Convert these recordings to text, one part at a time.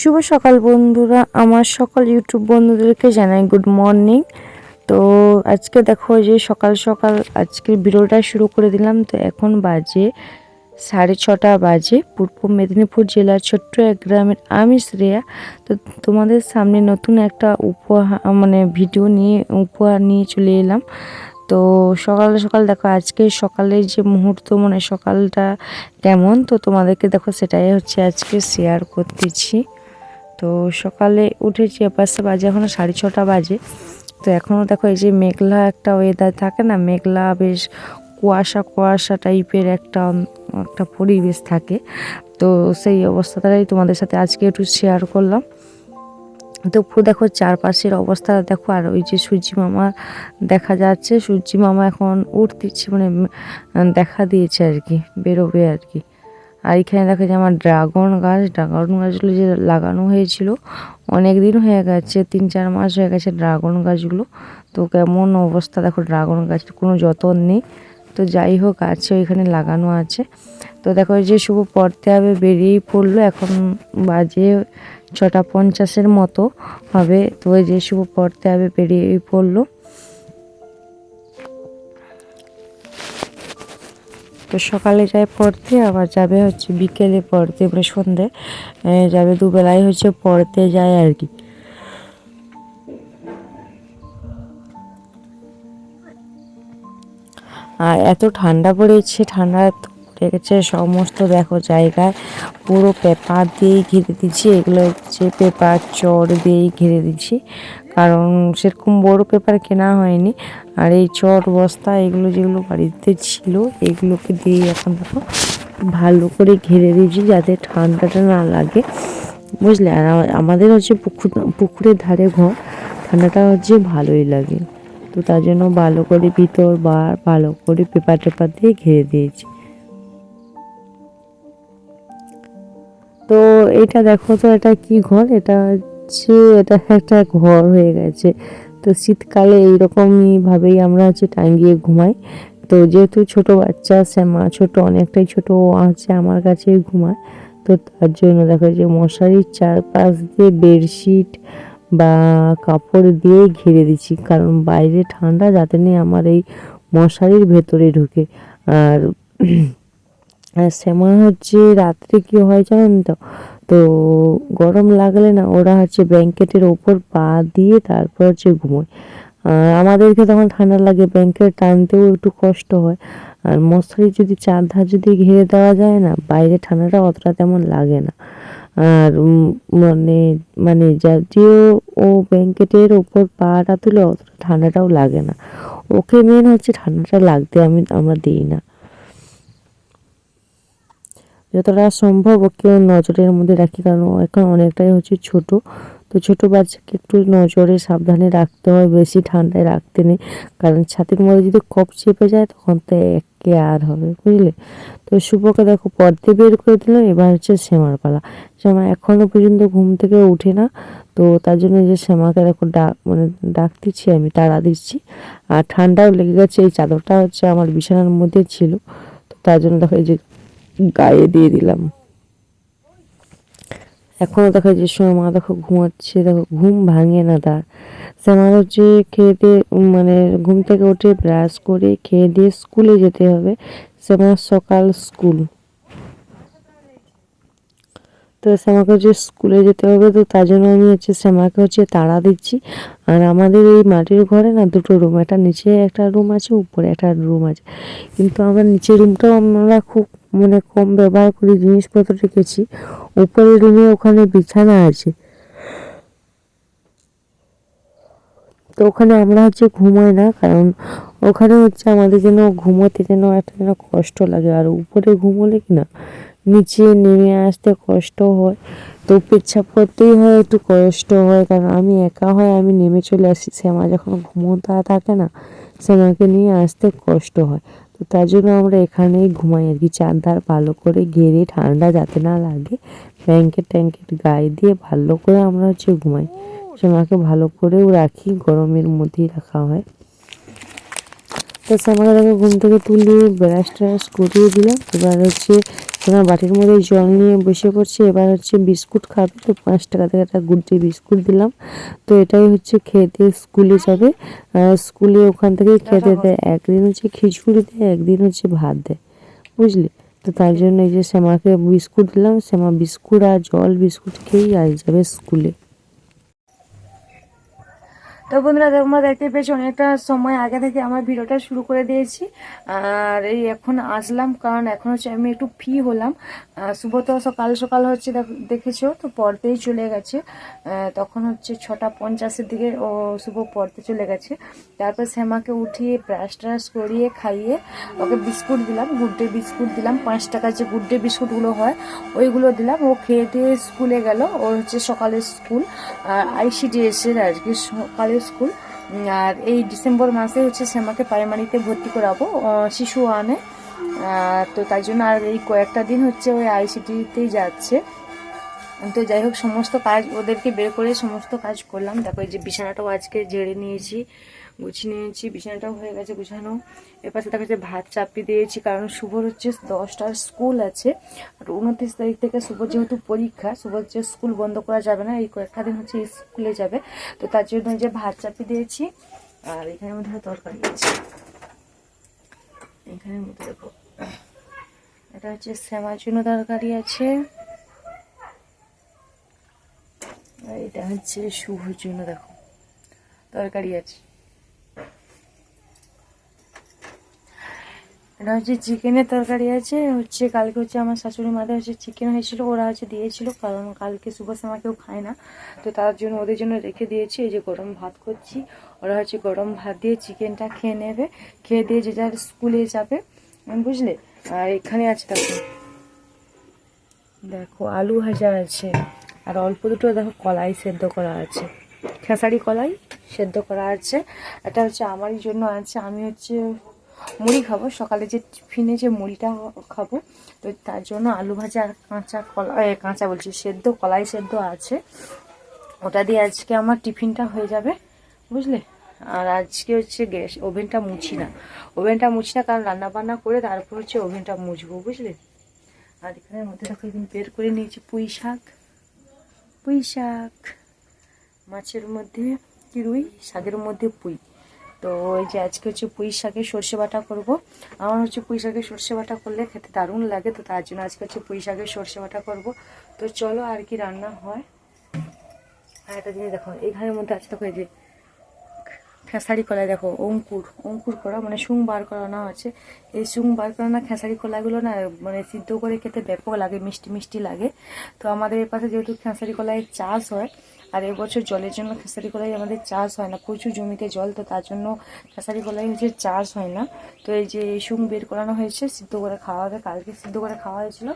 শুভ সকাল বন্ধুরা, আমার সকল ইউটিউব বন্ধুদেরকে জানাই গুড মর্নিং। তো আজকে দেখো যে সকাল সকাল আজকের ভিডিওটা শুরু করে দিলাম। তো এখন বাজে 6:30 বাজে। পূর্ব মেদিনীপুর জেলার ছোট্ট এক গ্রামের আমি শ্রেয়া। তো তোমাদের সামনে নতুন একটা ভিডিও নিয়ে উপহার নিয়ে চলে এলাম। তো সকাল সকাল দেখো আজকে সকালের যে মুহূর্ত, সকালটা কেমন, তো তোমাদেরকে দেখো সেটাই হচ্ছে আজকে শেয়ার করতেছি। তো সকালে উঠেছি, পাঁচটা বাজে, এখনও 6:30 বাজে। তো এখনও দেখো এই যে মেঘলা একটা ওয়েদার থাকে না, মেঘলা বেশ কুয়াশা কুয়াশা টাইপের একটা একটা পরিবেশ থাকে। তো সেই অবস্থাটাই তোমাদের সাথে আজকে একটু শেয়ার করলাম। তো পুরো দেখো চারপাশের অবস্থা দেখো। আর ওই যে সূর্যি মামা দেখা যাচ্ছে, সূর্যি মামা এখন উঠতেছে, দেখা দিয়েছে আর কি, বেরোবে আর কি। আর এখানে দেখো যে আমার ড্রাগন গাছগুলো যে লাগানো হয়েছিল অনেক দিন হয়ে গেছে, 3-4 মাস হয়ে গেছে ড্রাগন গাছগুলো। তো কেমন অবস্থা দেখো, ড্রাগন গাছের কোনো যত্ন নেই। তো যাই হোক, আছে ওইখানে লাগানো আছে। তো দেখো যে শুভ পড়তে হবে বেরিয়েই পড়লো, এখন বাজে 6:50 মতো হবে। তো ওই যে শুভ পড়তে হবে বেরিয়েই পড়লো। তো সকালে যায় পড়তে, আবার যাবে হচ্ছে বিকেলে পড়তে, সন্ধ্যে যাবে, দুবেলাই হচ্ছে পড়তে যায় আর কি। আর এত ঠান্ডা পড়েছে, ঠান্ডা পড়ে গেছে সমস্ত দেখো জায়গায়, পুরো পেপার দিয়েই ঘিরে দিচ্ছি। এগুলো হচ্ছে পেপার চট দিয়েই ঘিরে দিচ্ছি, কারণ সেরকম বড় পেপার কেনা হয়নি। আর এই চট বস্তা এগুলো যেগুলো বাড়িতে ছিল এগুলোকে দিয়ে এখন দেখো ভালো করে ঘিরে দিয়েছি, যাতে ঠান্ডাটা না লাগে, বুঝলে। আর আমাদের হচ্ছে পুকুরের ধারে ঘর, ঠান্ডাটা হচ্ছে ভালোই লাগে। তো তার জন্য ভালো করে ভিতর বার ভালো করে পেপার টেপার দিয়ে ঘিরে দিয়েছি। তো এটা দেখো, তো এটা কি ঘর, এটা হচ্ছে এটা একটা ঘর হয়ে গেছে। তো শীতকালে এইরকমই ভাবেই আমরা হচ্ছে টাঙ্গিয়ে ঘুমাই। তো যেহেতু ছোট বাচ্চা, শ্যামা ছোট, অনেকটাই ছোট, ও আছে আমার কাছেই ঘুমায়। তো তার জন্য দেখো যে মশারির চারপাশ দিয়ে বেডশিট বা কাপড় দিয়ে ঘিরে দিচ্ছি, কারণ বাইরে ঠান্ডা যাতে নেই আমার এই মশারির ভেতরে ঢুকে। আর শ্যামা হচ্ছে রাত্রে কি হয় জানেন তো, তো গরম লাগলে না ওরা হচ্ছে ব্ল্যাঙ্কেটের ওপর পা দিয়ে তারপর হচ্ছে ঘুমোয়। আর আমাদেরকে তখন ঠান্ডা লাগে, ব্ল্যাঙ্কেট টানতেও একটু কষ্ট হয়। আর মশারি যদি চারধার যদি ঘিরে দেওয়া যায় না, বাইরে ঠান্ডাটা অতটা তেমন লাগে না। আর মানে মানে যদিও ও ব্ল্যাঙ্কেটের ওপর পাটা তুলে অতটা ঠান্ডাটাও লাগে না। ওকে মেন হচ্ছে ঠান্ডাটা লাগতে আমরা দিই না। যতটা সম্ভব ওকে নজরের মধ্যে রাখি, কারণ ও এখন অনেকটাই হচ্ছে ছোট। তো ছোট বাচ্চাকে একটু নজরে সাবধানে রাখতে হয়, বেশি ঠান্ডায় রাখতে নেই, কারণ ছাতির মধ্যে যদি কফ চেপে যায় তখন তো একে আর হবে, বুঝলে। তো শুভকে দেখো পর্দে বের করে দিলাম, এবার হচ্ছে শ্যামার পালা। শ্যামা এখনো পর্যন্ত ঘুম থেকে উঠে না। তো তার জন্য যে শ্যামাকে দেখো ডাকতেছি, আমি তাড়া দিচ্ছি। আর ঠান্ডাও লেগে গেছে, এই চাদরটা হচ্ছে আমার বিছানার মধ্যে ছিল, তো তার জন্য দেখো এই যে গায়ে দিয়ে দিলাম। এখনো দেখো যে সময় মা দেখো ঘুমাচ্ছে, দেখো ঘুম ভাঙে না তার। আমার হচ্ছে খেয়ে দিয়ে ঘুম থেকে উঠে ব্রাশ করে খেয়ে দিয়ে স্কুলে যেতে হবে। আমার সকাল স্কুল, তো শ্যামাকে হচ্ছে স্কুলে যেতে হবে। তো তার জন্য আমি হচ্ছে শ্যামাকে হচ্ছে তাড়া দিচ্ছি। আর আমাদের এই মাটির ঘরে না দুটো রুম, একটা নিচে একটা রুম আছে, উপরে একটা রুম আছে। কিন্তু আমরা নিচের রুমটাও আমরা খুব কম ব্যবহার করি, জিনিসপত্র রেখেছি। উপরের রুমে ওখানে বিছানা আছে, তো ওখানে আমরা হচ্ছে ঘুমাই না, কারণ ওখানে হচ্ছে আমাদের যেন ঘুমোতে যেন একটা যেন কষ্ট লাগে। আর উপরে ঘুমোলে কি না নিচে নেমে আসতে কষ্ট হয়, তো পেচ্ছাপ করতেই হয় একটু কষ্ট হয়, কারণ আমি একা হয় আমি নেমে চলে আসি। শ্যামা যখন ঘুমোতে থাকে না, শ্যামাকে নিয়ে আসতে কষ্ট হয়। তো তার জন্য আমরা এখানেই ঘুমাই আর কি, চারধার ভালো করে ঘিরে, ঠান্ডা যাতে না লাগে, ব্ল্যাঙ্কেট ট্যাঙ্কেট গায়ে দিয়ে ভালো করে আমরা হচ্ছে ঘুমাই। শ্যামাকে ভালো করেও রাখি, গরমের মধ্যেই রাখা হয়। তো শ্যামাকে ঘুম থেকে তুলে ব্রাশ ট্রাশ করিয়ে দিলাম। এবার হচ্ছে তোমার বাটির মধ্যে জল নিয়ে বসে পড়ছে। এবার হচ্ছে বিস্কুট খাবে, তো 5 টাকা থেকে একটা গুড ডে বিস্কুট দিলাম। তো এটাই হচ্ছে খেতে স্কুলে যাবে। স্কুলে ওখান থেকেই খেতে দেয়, একদিন হচ্ছে খিচুড়ি দেয়, একদিন হচ্ছে ভাত দেয়, বুঝলি। তো তার জন্য এই যে শ্যামাকে বিস্কুট দিলাম, শ্যামা বিস্কুট আর জল বিস্কুট খেয়েই আজ যাবে স্কুলে। তো বন্ধুরা তোমরা দেখতে পেয়েছো অনেকটা সময় আগে থেকে আমার ভিডিওটা শুরু করে দিয়েছি। আর এই এখন আসলাম, কারণ এখন হচ্ছে আমি একটু ফ্রি হলাম। শুভ তো সকাল সকাল হচ্ছে দেখেছো তো পড়তেই চলে গেছে। তখন হচ্ছে 6:50-এর দিকে ও শুভ পড়তে চলে গেছে। তারপর শ্যামাকে উঠিয়ে ব্রাশ ট্রাশ করিয়ে খাইয়ে ওকে বিস্কুট দিলাম, গুড ডে বিস্কুট দিলাম। 5 টাকার যে গুড ডে বিস্কুটগুলো হয় ওইগুলো দিলাম। ও খেয়ে দিয়ে স্কুলে গেল, ওর হচ্ছে সকালের স্কুল, আর ICDS-এর আর কি সকালের স্কুল। আর এই ডিসেম্বর মাসে হচ্ছে শ্যামাকে প্রাইমারিতে ভর্তি করাবো, শিশু আনে। তো তাই জন্য আর এই কয়েকটা দিন হচ্ছে ওই ICT-তেই যাচ্ছে। তো যাই হোক সমস্ত কাজ ওদেরকে বের করে সমস্ত কাজ করলাম। দেখো এই যে বিছানাটাও আজকে ঝেড়ে নিয়েছি, গুছিয়ে নিয়েছি, বিছানাটাও হয়ে গেছে গুছানো। এপাশে দেখা যাচ্ছে ভাত চাপিয়ে দিয়েছি, কারণ শুভর হচ্ছে 10টার স্কুল আছে। আর 29 তারিখ থেকে শুভর যেহেতু পরীক্ষা, শুভর যে স্কুল বন্ধ করা যাবে না, এই কয়েকটা দিন হচ্ছে স্কুলে যাবে। তো তার জন্য যে ভাত চাপিয়ে দিয়েছি। আর এখানের মধ্যে তরকারি আছে, এখানের মধ্যে দেখো এটা হচ্ছে শ্যামার জন্য তরকারি আছে, আর এটা হচ্ছে শুভর জন্য দেখো তরকারি আছে। এটা হচ্ছে চিকেনের তরকারি আছে, হচ্ছে কালকে হচ্ছে আমার শাশুড়ি মাদের হচ্ছে চিকেন হয়েছিল, ওরা হচ্ছে দিয়েছিল, কারণ কালকে শুভ শ্যামা কেউ খায় না। তো তার জন্য ওদের জন্য রেখে দিয়েছি। এই যে গরম ভাত করছি, ওরা হচ্ছে গরম ভাত দিয়ে চিকেনটা খেয়ে নেবে, খেয়ে দিয়ে যে যার স্কুলে যাবে, বুঝলে। আর এখানে আছে দেখো, দেখো আলু ভাজা আছে, আর অল্প দুটো দেখো কলাই সেদ্ধ করা আছে, খেসারি কলাই সেদ্ধ করা আছে। এটা হচ্ছে আমারই জন্য আছে, আমি হচ্ছে মুড়ি খাবো, সকালে যে টিফিনে যে মুড়িটা খাবো। তো তার জন্য আলু ভাজা আর কাঁচা কলাই, কাঁচা বলছি সেদ্ধ কলাই সেদ্ধ আছে, ওটা দিয়ে আজকে আমার টিফিনটা হয়ে যাবে, বুঝলে। আর আজকে হচ্ছে গ্যাস ওভেনটা মুছি না, কারণ রান্না বান্না করে তারপর হচ্ছে ওভেনটা মুছবো, বুঝলে। আর এখানের মধ্যে দেখো একদিন বের করে নিয়েছি পুঁই শাক, মাছের মধ্যে কি রুই, শাকের মধ্যে পুঁই। তো এই যে আজকে হচ্ছে পুঁই শাকের সর্ষে বাটা করবো। আমার হচ্ছে পুঁই শাকের সর্ষে বাটা করলে খেতে দারুণ লাগে, তো তার জন্য আজকে হচ্ছে পুঁই শাকের সর্ষে বাটা করবো। তো চলো আর কি রান্না হয়। আর একটা জিনিস দেখো এইখানের মধ্যে আছে, দেখো এই যে খেসারি কলাই, দেখো অঙ্কুর করা মানে শুং বার করানো আছে। এই শুং বার করানো খেসারি কলাইগুলো না মানে সিদ্ধ করে খেতে ব্যাপক লাগে, মিষ্টি মিষ্টি লাগে। তো আমাদের এর পাশে যেহেতু খেসারি কলাইয়ের চাষ হয়, আর এবছর জলের জন্য খেসারি কলাই আমাদের চাষ হয় না, প্রচুর জমিতে জল, তো তার জন্য খেসারি কলাই হচ্ছে চাষ হয় না। তো এই যে শুং বের করানো হয়েছে, সিদ্ধ করে খাওয়া হবে। কালকে সিদ্ধ করে খাওয়া হয়েছিল,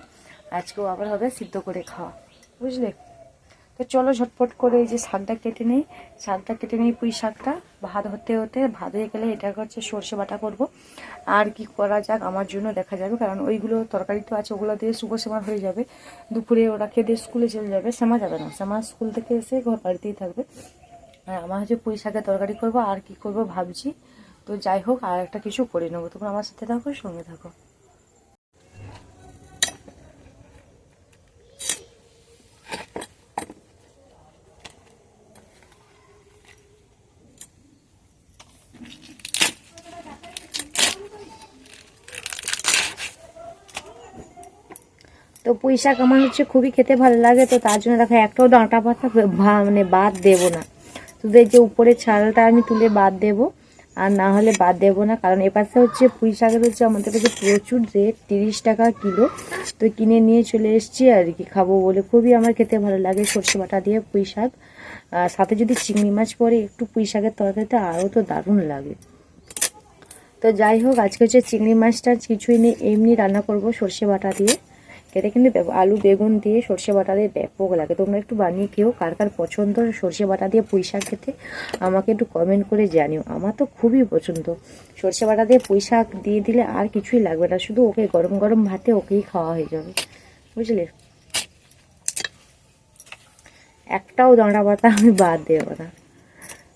আজকেও আবার হবে সিদ্ধ করে খাওয়া, বুঝলে। তো চলো ঝটপট করে এই যে শাকটা কেটে নিই, পুঁই শাকটা ভাত হতে ভাত হয়ে গেলে এটাকে হচ্ছে সর্ষে বাটা করব। আর কি করা যাক আমার জন্য দেখা যাবে, কারণ ওইগুলো তরকারি তো আছে, ওগুলো দিয়ে শুভ শ্যামার হয়ে যাবে। দুপুরে ওরা খেয়ে দিয়ে স্কুলে চলে যাবে, শ্যামা যাবে না, শ্যামা স্কুল থেকে এসে ঘর বাড়িতেই থাকবে। আর আমার হচ্ছে পুঁই শাকের তরকারি করব, আর কি করব ভাবছি। তো যাই হোক আর একটা কিছু করে নেবো, তোমরা আমার সাথে থাকো, সঙ্গে থাকো। তো পুঁই শাক আমার হচ্ছে খুবই খেতে ভালো লাগে, তো তার জন্য দেখো একটাও ডাঁটা পাতা মানে বাদ দেবো না, শুধু এই যে উপরের ছালটা আমি তুলে বাদ দেবো, আর না হলে বাদ দেবো না। কারণ এপাশে হচ্ছে পুঁই শাকের হচ্ছে আমাদের কাছে প্রচুর রেট, 30 টাকা কিলো। তো কিনে নিয়ে চলে এসেছি আর কি খাবো বলে, খুবই আমার খেতে ভালো লাগে সর্ষে বাটা দিয়ে পুঁই শাক। আর সাথে যদি চিংড়ি মাছ পরে একটু পুঁই শাকের তরকারিতে আরও তো দারুণ লাগে। তো যাই হোক আজকে হচ্ছে চিংড়ি মাছটা কিছুই নেই, এমনি রান্না করব সর্ষে বাটা দিয়ে। খেতে কিন্তু আলু বেগুন দিয়ে সর্ষে বাটা দিয়ে ব্যাপক লাগে, তোমরা একটু বানিয়ে খেও, কার কার পছন্দ সর্ষে বাটা দিয়ে পুঁই শাক খেতে আমাকে একটু কমেন্ট করে জানিও। আমার তো খুবই পছন্দ, সর্ষে বাটা দিয়ে পুঁই শাক দিয়ে দিলে আর কিছুই লাগবে না, শুধু ওকে গরম গরম ভাতে ওকেই খাওয়া হয়ে যাবে, বুঝলে। একটাও দাঁড়া পাতা আমি বাদ দেবো না,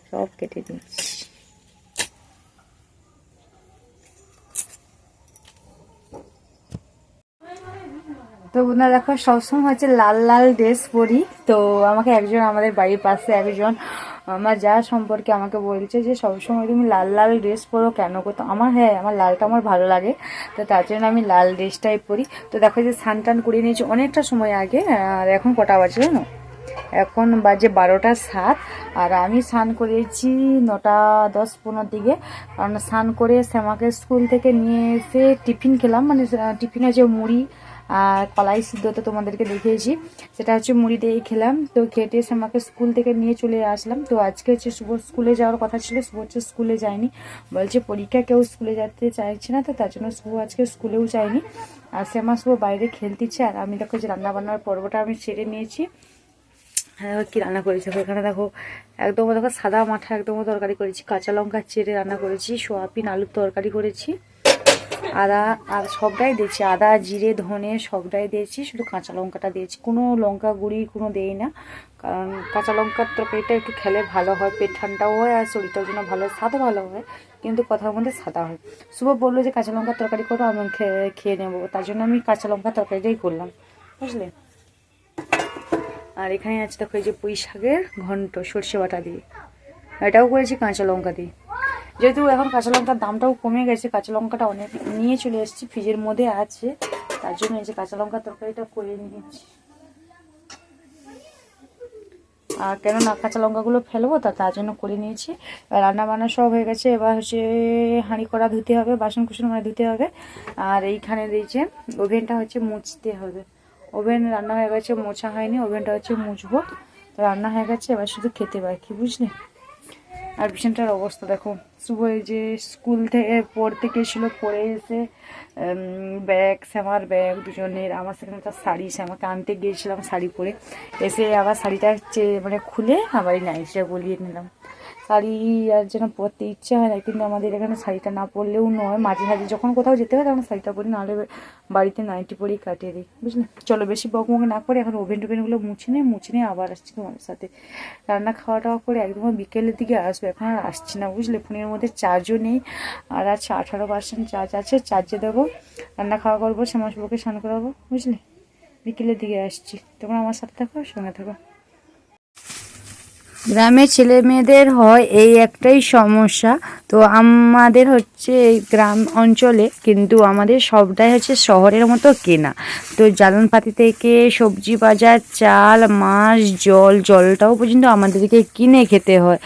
সব কেটে নিচ্ছি। তো ওনারা দেখো সবসময় হচ্ছে লাল লাল ড্রেস পরি। তো আমাকে একজন আমাদের বাড়ির পাশে একজন আমার যা সম্পর্কে আমাকে বলছে যে সবসময় তুমি লাল লাল ড্রেস পরো কেন গো? তো আমার লালটা আমার ভালো লাগে, তো তার জন্য আমি লাল ড্রেসটাই পরি। তো দেখো যে স্নান টান করে নিয়েছি অনেকটা সময় আগে। আর এখন কটা বাজে জানো? এখন বাজে 12টা 7। আর আমি স্নান করেছি 9টা 10-15 দিকে। কারণ স্নান করে এসে আমাকে স্কুল থেকে নিয়ে এসে টিফিন খেলাম, মানে টিফিনে যে মুড়ি আর কলাই সিদ্ধ তো তোমাদেরকে দেখিয়েছি, সেটা হচ্ছে মুড়ি দিয়েই খেলাম। তো খেতে এসে আমাকে স্কুল থেকে নিয়ে চলে আসলাম। তো আজকে হচ্ছে শুভ স্কুলে যাওয়ার কথা ছিল, শুভ হচ্ছে স্কুলে যায়নি, বলছে পরীক্ষা কেউ স্কুলে যেতে চাইছে না, তো তার জন্য শুভ আজকে স্কুলেও যায়নি। আর সে আমার শুভ বাইরে খেলতেছে। আর আমি দেখো যে রান্নাবান্নার পর্বটা আমি সেরে নিয়েছি। হ্যাঁ, কি রান্না করেছি এখানে দেখো, একদম দেখো সাদা মাঠা একদম তরকারি করেছি, কাঁচা লঙ্কা চেড়ে রান্না করেছি, সোয়াবিন আলুর তরকারি করেছি, আদা আর সবটাই দিয়েছি, আদা জিরে ধনে সবটাই দিয়েছি, শুধু কাঁচা লঙ্কাটা দিয়েছি, কোনো লঙ্কা গুঁড়ি কোনো দেই না। কারণ কাঁচা লঙ্কার তরকারিটা একটু খেলে ভালো হয়, পেট ঠান্ডাও হয় আর শরীরটার জন্য ভালো হয়, স্বাদও ভালো হয়, কিন্তু কথার মধ্যে সাদা হয়। শুভ বললো যে কাঁচা লঙ্কার তরকারি করো, আমি খেয়ে নেবো, তার জন্য আমি কাঁচা লঙ্কার তরকারিটাই করলাম, বুঝলে। আর এখানে আছে দেখো এই যে পুঁই শাকের ঘন্ট সর্ষে বাটা দিয়ে, এটাও করেছি কাঁচা লঙ্কা দিয়ে। যেহেতু এখন কাঁচা লঙ্কার দামটাও কমে গেছে, কাঁচা লঙ্কাটা অনেক নিয়ে চলে এসেছি, ফ্রিজের মধ্যে আছে, তার জন্য এই যে কাঁচা লঙ্কার তরকারিটা করে নিয়েছি। আর কেননা কাঁচা লঙ্কাগুলো ফেলবো, তার জন্য করে নিয়েছি। এবার রান্না বান্না সব হয়ে গেছে, এবার হচ্ছে হাঁড়ি কড়া ধুতে হবে, বাসন কুসন মানে ধুতে হবে। আর এইখানে দিয়েছে ওভেনটা হচ্ছে মুছতে হবে, ওভেন রান্না হয়ে গেছে, মোছা হয়নি, ওভেনটা হচ্ছে মুছবো। তো রান্না হয়ে গেছে, এবার শুধু খেতে বাকি, বুঝলে। আর বিছানাটার অবস্থা দেখো, শুভ এই যে স্কুল থেকে পড়তে গেছিলো, পড়ে এসে ব্যাগ, শ্যামার ব্যাগ দুজনের, আমার সেখানে একটা শাড়ি, শ্যামাকে আনতে গিয়েছিলাম শাড়ি পরে এসে আবার শাড়িটা মানে খুলে আবার এই নাইটিটা গলিয়ে নিলাম। শাড়ি আর যেন পরতে ইচ্ছে হয় না, কিন্তু আমাদের এখানে শাড়িটা না পরলেও নয়, মাঝে মাঝে যখন কোথাও যেতে হয় তখন শাড়িটা পরি, নাহলে বাড়িতে নাইটি পরেই কাটিয়ে দিই, বুঝলে। চলো বেশি বকবক না করে এখন ওভেন টোভেনগুলো মুছে নিয়ে আবার আসছি তোমাদের সাথে। রান্না খাওয়া টাওয়া করে একদম বিকেলের দিকে আসবো, এখন আর আসছি না, বুঝলে। ফোনের মধ্যে চার্জও নেই, আর আছে 18% চার্জ আছে, চার্জে দেবো, রান্না খাওয়া করবো, শ্যামাশুভকে স্নান করাবো, বুঝলে। বিকেলের দিকে আসছি, তোমরা আমার সাথে থাকো, সঙ্গে থাকো। গ্রামের ছেলে মেয়েদের হয় এই একটাই সমস্যা, তো আমাদের হচ্ছে এই গ্রাম অঞ্চলে, কিন্তু আমাদের সবটাই হচ্ছে শহরের মতো কেনা। তো জ্বালানপাতি থেকে সবজি বাজার, চাল, মাছ, জলটাও পর্যন্ত আমাদেরকে কিনে খেতে হয়,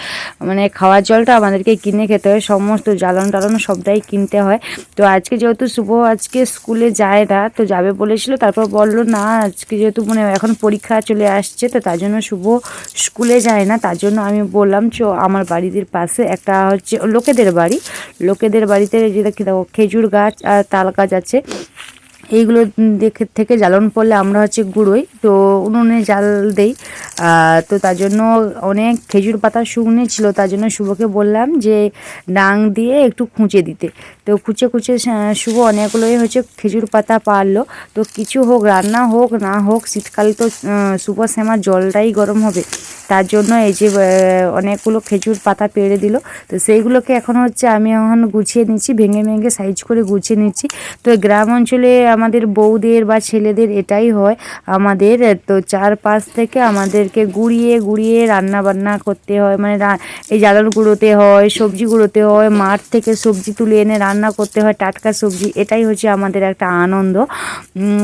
মানে খাওয়ার জলটা আমাদেরকে কিনে খেতে হয়, সমস্ত জ্বালান টালানো সবটাই কিনতে হয়। তো আজকে যেহেতু শুভ আজকে স্কুলে যায় না, তো যাবে বলেছিল, তারপর বললো না আজকে যেহেতু মানে এখন পরীক্ষা চলে আসছে, তো তার জন্য শুভ স্কুলে যায় না। তার জন্য আমি বললাম আমার বাড়ির পাশে একটা হচ্ছে লোকেদের বাড়িতে যে দেখো খেজুর গাছ আর তাল গাছ আছে, এইগুলো থেকে জ্বালন পড়লে আমরা হচ্ছে গুঁড়োই, তো উনুনে জাল দেই। তো তার জন্য অনেক খেজুর পাতা শুকনো ছিল, তার জন্য শুভকে বললাম যে ডাং দিয়ে একটু খুঁচে দিতে। তো খুঁচে শুভ অনেকগুলোই হচ্ছে খেজুর পাতা পারলো। তো কিছু হোক, রান্না হোক না হোক, শীতকাল তো শুভ শ্যামার জলটাই গরম হবে, তার জন্য এই যে অনেকগুলো খেজুর পাতা পেড়ে দিল। তো সেইগুলোকে এখন হচ্ছে আমি এখন গুছিয়ে নিচ্ছি, ভেঙে সাইজ করে গুছিয়ে নিচ্ছি। তো গ্রাম অঞ্চলে আমাদের বউদের বা ছেলেদের এটাই হয়, আমাদের তো চারপাশ থেকে আমাদেরকে গুঁড়িয়ে রান্না বান্না করতে হয়, মানে এই জ্বালান গুঁড়োতে হয়, সবজি গুঁড়োতে হয়, মাঠ থেকে সবজি তুলে এনে রান্না করতে হয়, টাটকা সবজি, এটাই হচ্ছে আমাদের একটা আনন্দ,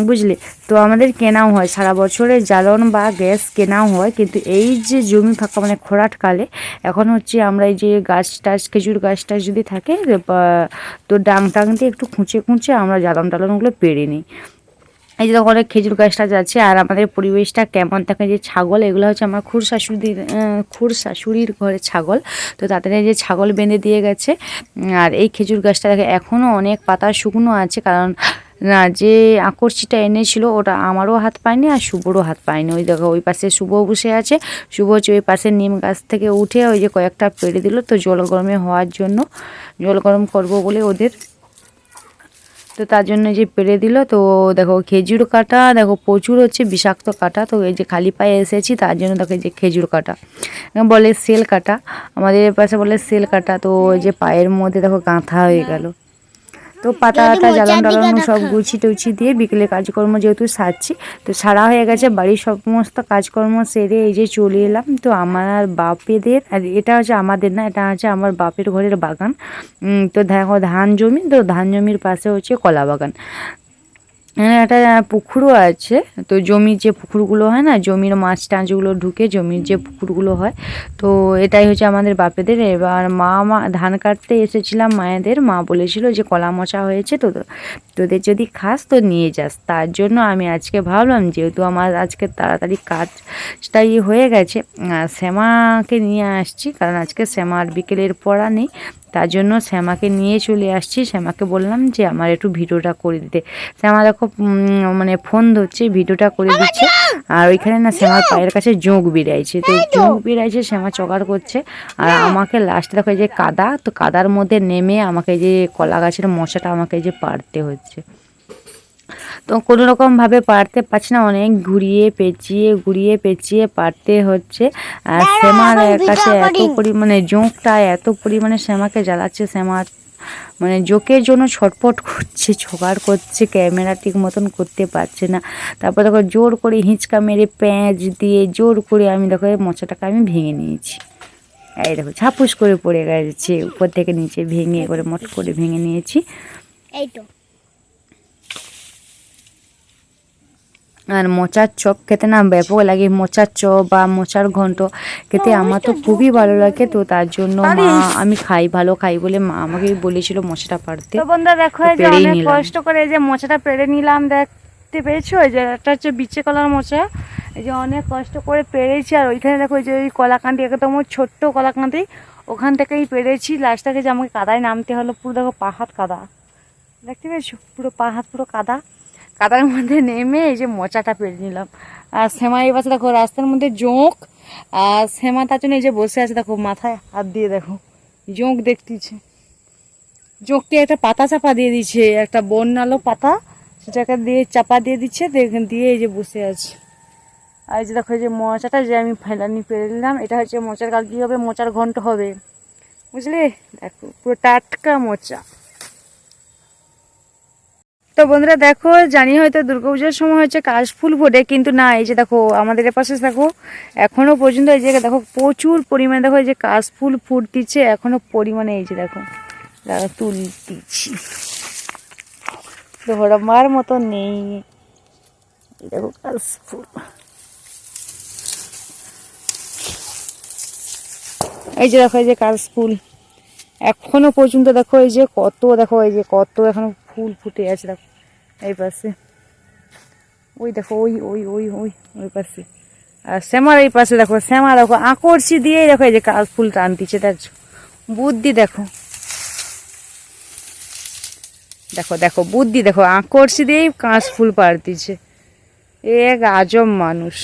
বুঝলে। তো আমাদের কেনাও হয়, সারা বছরে জ্বালন বা গ্যাস কেনাও হয়, কিন্তু এই যে জমি ফাঁকা মানে খরাটকালে এখন হচ্ছে আমরা এই যে খেজুর গাছ টাছ যদি থাকে, তো ডাং দিয়ে একটু খুঁচে আমরা জ্বালনগুলো পেরে নিই। এই যে অনেক খেজুর গাছটা যাচ্ছে। আর আমাদের পরিবেশটা কেমন থাকে, যে ছাগল, এগুলো হচ্ছে আমার শাশুড়ির ঘরে ছাগল, তো তাদের এই যে ছাগল বেঁধে দিয়ে গেছে। আর এই খেজুর গাছটা দেখে এখনও অনেক পাতা শুকনো আছে, কারণ না যে আকর্ষিটা এনেছিল ওটা আমারও হাত পায়নি আর শুভরও হাত পায়নি। ওই দেখো ওই পাশে শুভ বসে আছে, শুভ হচ্ছে ওই পাশে নিম গাছ থেকে উঠে ওই যে কয়েকটা পেড়ে দিল, তো জল গরমে হওয়ার জন্য, জল গরম করবো বলে ওদের, তো তার জন্য যে পেরে দিল। তো দেখো খেজুর কাটা দেখো প্রচুর হচ্ছে বিষাক্ত কাটা, তো এই যে খালি পায়ে এসেছি, তার জন্য দেখো এই যে খেজুর কাটা বলে সেল কাটা, আমাদের পাশে বলে সেল কাটা, তো ওই যে পায়ের মধ্যে দেখো গাঁথা হয়ে গেল। তো পাতা জ্বালানো টালানো সব গুছিয়ে টুছিয়ে দিয়ে বিকেলে কাজকর্ম যেহেতু সারছি, তো সারা হয়ে গেছে বাড়ির সমস্ত কাজকর্ম সেরে এই যে চলে এলাম। তো আমার বাপেদের, আর এটা হচ্ছে আমাদের না, এটা হচ্ছে আমার বাপের ঘরের বাগান। তো দেখো ধান জমি, তো ধান জমির পাশে হচ্ছে কলা বাগান। একটা পুকুরও আছে। তো জমির যে পুকুরগুলো হয় না, জমির মাছ টাছগুলো ঢুকে জমির যে পুকুরগুলো হয়, তো এটাই হচ্ছে আমাদের বাপেদের। এবার মা ধান কাটতে এসেছিলাম, মায়েদের মা বলেছিল যে কলা মোচা হয়েছে, তো তোদের যদি খাস তো নিয়ে যাস। তার জন্য আমি আজকে ভাবলাম যেহেতু আমার আজকে তাড়াতাড়ি কাজটাই হয়ে গেছে, শ্যামাকে নিয়ে আসছি, কারণ আজকে শ্যামার বিকেলের পড়া নেই। তার জন্য শ্যামাকে নিয়ে চলে আসছি। শ্যামাকে বললাম যে আমার একটু ভিডিওটা করে দিতে। শ্যামা দেখো মানে ফোন ধরছে, ভিডিওটা করে দিচ্ছে। আর ওইখানে না শ্যামার পায়ের কাছে জোঁক বেড়াইছে, তো জোঁক বেড়াইছে, শ্যামা চকার করছে। আর আমাকে লাস্টে দেখো এই যে কাদা, তো কাদার মধ্যে নেমে আমাকে যে কলা গাছের মশাটা আমাকে যে পাড়তে হচ্ছে। তো কোনো রকমভাবে পারতে পারছি না, অনেক ঘুরিয়ে পেঁচিয়ে পারতে হচ্ছে। আর শ্যামার কাছে এত পরিমাণে জোঁকটা এত পরিমাণে শ্যামাকে জ্বালাচ্ছে, শ্যামার মানে জোকের জন্য ছটফট করছে, জোগাড় করছে, ক্যামেরা ঠিক মতন করতে পারছে না। তারপর দেখো জোর করে হিঁচকা মেরে প্যাঁচ দিয়ে জোর করে আমি দেখো এই মোচাটাকে আমি ভেঙে নিয়েছি। এই দেখো ঝাপুস করে পড়ে গেছে উপর থেকে নিচে, ভেঙে করে মট করে ভেঙে নিয়েছি। এই তো। আর মোচার চপ খেতে না ব্যাপক লাগে, মোচার চপ বা মোচার ঘন্ট খেতে আমার তো খুবই ভালো লাগে। তো তার জন্য আমি ভালো খাই বলে মা আমাকে বলেছিল মোচাটা পাড়তে। তো বন্ধুরা দেখো যে অনেক কষ্ট করে এই যে মোচাটা পেড়ে নিলাম, দেখতে পেয়েছো যে এটা হচ্ছে বিচে কলার মোচা। এই যে অনেক কষ্ট করে পেড়েছি। আর ওইখানে দেখো যে ওই কলাকান্দি একদম ছোট্ট কলাকান্দি, ওখান থেকেই পেড়েছি। লাস্ট থেকে যে আমাকে কাদায় নামতে হলো, পুরো দেখো পাহাড় কাদা, দেখতে পেয়েছো পুরো পাহাড়, পুরো কাদা। কাদার মধ্যে নেমে এই যে মোচাটা পেরে নিলাম। আর শ্যামা এই পাশে দেখো রাস্তার মধ্যে জোঁক, আর শ্যামা তার জন্য এই যে বসে আছে দেখো মাথায় হাত দিয়ে, দেখো জোঁক দেখতেছে। জোঁককে একটা পাতা চাপা দিয়ে দিচ্ছে, একটা বন্যালো পাতা, সেটাকে দিয়ে চাপা দিয়ে দিচ্ছে, দিয়ে এই যে বসে আছে। আর এই যে দেখো এই যে মোচাটা যে আমি ফাইনালি পেরে নিলাম, এটা হচ্ছে মোচার কাল কি হবে, মোচার ঘন্ট হবে, বুঝলে। দেখো পুরো টাটকা মোচা। তো বন্ধুরা দেখো, জানি হয়তো দুর্গাপূজার সময় হচ্ছে কাশফুল ফোটে, কিন্তু না, এই যে দেখো আমাদের পাশে দেখো এখনো পর্যন্ত এই যে দেখো প্রচুর পরিমাণে দেখো এই যে কাশফুল ফুটতিছে এখনো পরিমাণে। এই যে দেখো তুলতেছি, ধরমার মতো নেই। দেখো কাশফুল, এই যে দেখো এই যে কাশফুল এখনো পর্যন্ত দেখো এই যে কত, দেখো এই যে কত এখনো ফুল ফুটে আছে। দেখো এই পাশে, ওই দেখো ওই ওই ওই ওই ওই পাশে। আর শ্যামার এই পাশে দেখো, শ্যামা দেখো আকর্ষি দিয়েই দেখো এই যে কাশফুল টানতিছে, দেখছো বুদ্ধি দেখো, দেখো দেখো বুদ্ধি দেখো, আকর্ষি দিয়েই কাশফুল পাড়তিছে। এক আজব মানুষ।